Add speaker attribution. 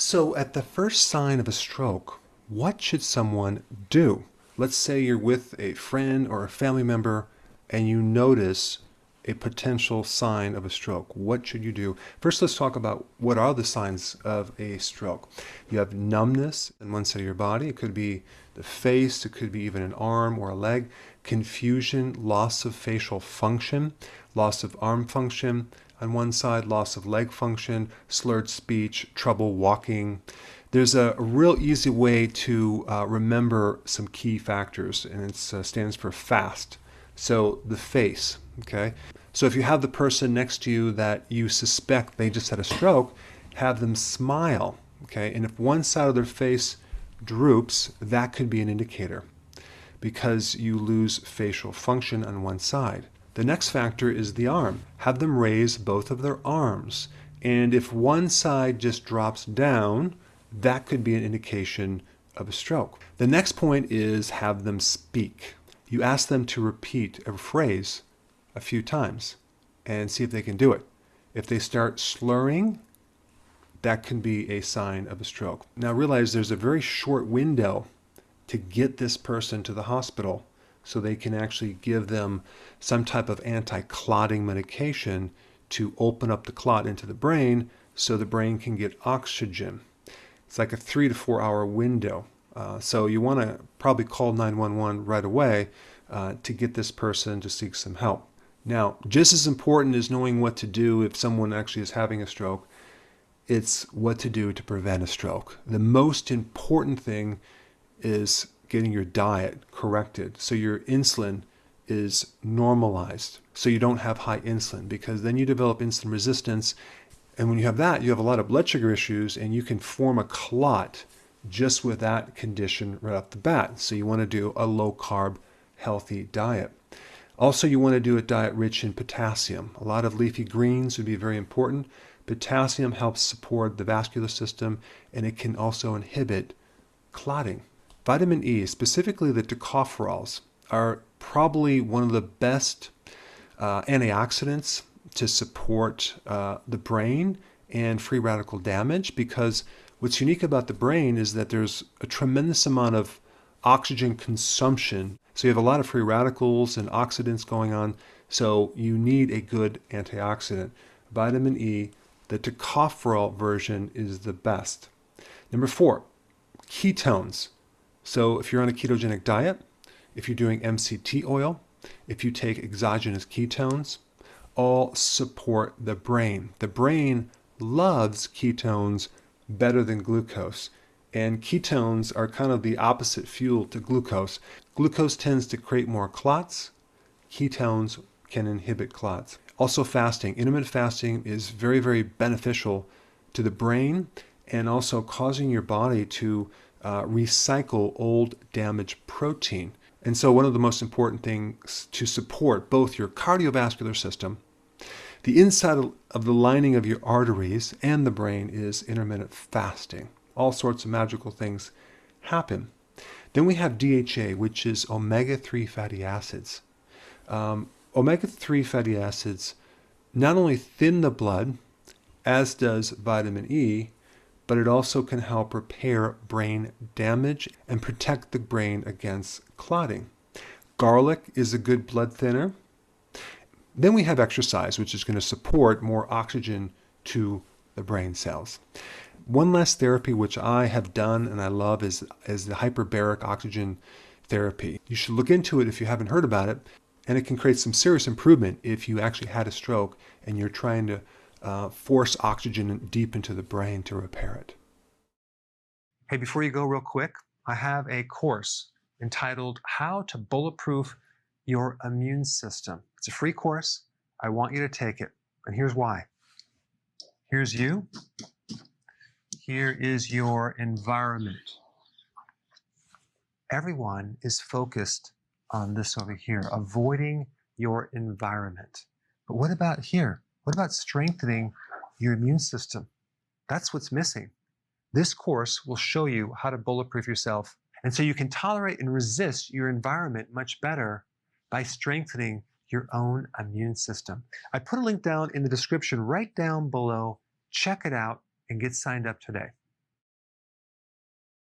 Speaker 1: So at the first sign of a stroke, what should someone do? Let's say you're with a friend or a family member and you notice a potential sign of a stroke. What should you do? First, let's talk about what are the signs of a stroke. You have numbness in one side of your body. It could be the face, it could be even an arm or a leg. Confusion, loss of facial function, loss of arm function on one side, loss of leg function, slurred speech, trouble walking. There's a real easy way to remember some key factors, and it stands for F.A.S.T. So the face, okay? So if you have the person next to you that you suspect they just had a stroke, have them smile, okay? And if one side of their face droops, that could be an indicator because you lose facial function on one side. The next factor is the arm. Have them raise both of their arms. And if one side just drops down, that could be an indication of a stroke. The next point is have them speak. You ask them to repeat a phrase a few times and see if they can do it. If they start slurring, that can be a sign of a stroke. Now realize there's a very short window to get this person to the hospital so they can actually give them some type of anti-clotting medication to open up the clot into the brain so the brain can get oxygen. It's like a 3 to 4 hour window. So you want to probably call 911 right away to get this person to seek some help. Now, just as important as knowing what to do if someone actually is having a stroke, it's what to do to prevent a stroke. The most important thing is getting your diet corrected so your insulin is normalized, so you don't have high insulin, because then you develop insulin resistance, and when you have that, you have a lot of blood sugar issues, and you can form a clot just with that condition right off the bat. So you want to do a low carb, healthy diet. Also, you want to do a diet rich in potassium. A lot of leafy greens would be very important. Potassium helps support the vascular system, and it can also inhibit clotting. Vitamin E, specifically the tocopherols, are probably one of the best antioxidants to support the brain and free radical damage, because what's unique about the brain is that there's a tremendous amount of oxygen consumption. So you have a lot of free radicals and oxidants going on, so you need a good antioxidant. Vitamin E, the tocopherol version, is the best. Number 4, ketones. So if you're on a ketogenic diet, if you're doing MCT oil, if you take exogenous ketones, all support the brain. The brain loves ketones better than glucose. And ketones are kind of the opposite fuel to glucose. Glucose tends to create more clots. Ketones can inhibit clots. Also fasting. Intermittent fasting is very, very beneficial to the brain and also causing your body to recycle old damaged protein. And so one of the most important things to support both your cardiovascular system, the inside of the lining of your arteries, and the brain is intermittent fasting. All sorts of magical things happen. Then we have DHA, which is omega-3 fatty acids. Omega-3 fatty acids not only thin the blood, as does vitamin E, but it also can help repair brain damage and protect the brain against clotting. Garlic is a good blood thinner. Then we have exercise, which is going to support more oxygen to the brain cells. One last therapy which I have done and I love is the hyperbaric oxygen therapy. You should look into it if you haven't heard about it, and it can create some serious improvement if you actually had a stroke and you're trying to force oxygen deep into the brain to repair it. Hey, before you go real quick, I have a course entitled How to Bulletproof Your Immune System. It's a free course. I want you to take it. And here's why. Here's you. Here is your environment. Everyone is focused on this over here, avoiding your environment. But what about here? What about strengthening your immune system? That's what's missing. This course will show you how to bulletproof yourself, and so you can tolerate and resist your environment much better by strengthening your own immune system. I put a link down in the description right down below. Check it out and get signed up today.